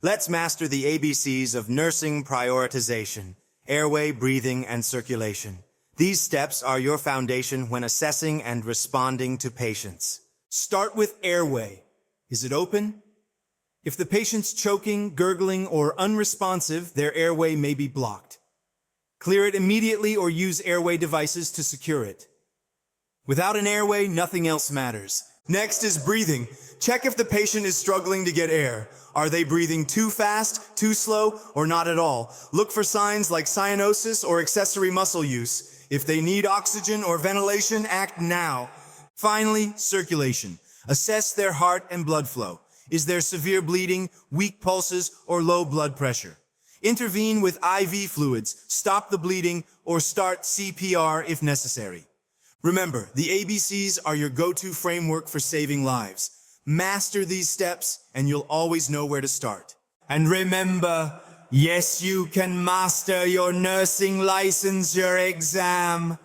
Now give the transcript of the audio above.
Let's master the ABCs of nursing prioritization, airway, breathing, and circulation. These steps are your foundation when assessing and responding to patients. Start with airway. Is it open? If the patient's choking, gurgling, or unresponsive, their airway may be blocked. Clear it immediately or use airway devices to secure it. Without an airway, nothing else matters. Next is breathing. Check if the patient is struggling to get air. Are they breathing too fast, too slow, or not at all? Look for signs like cyanosis or accessory muscle use. If they need oxygen or ventilation, act now. Finally, circulation. Assess their heart and blood flow. Is there severe bleeding, weak pulses, or low blood pressure? Intervene with IV fluids, stop the bleeding, or start CPR if necessary. Remember, the ABCs are your go-to framework for saving lives. Master these steps, and you'll always know where to start. And remember, yes, you can master your nursing licensure exam.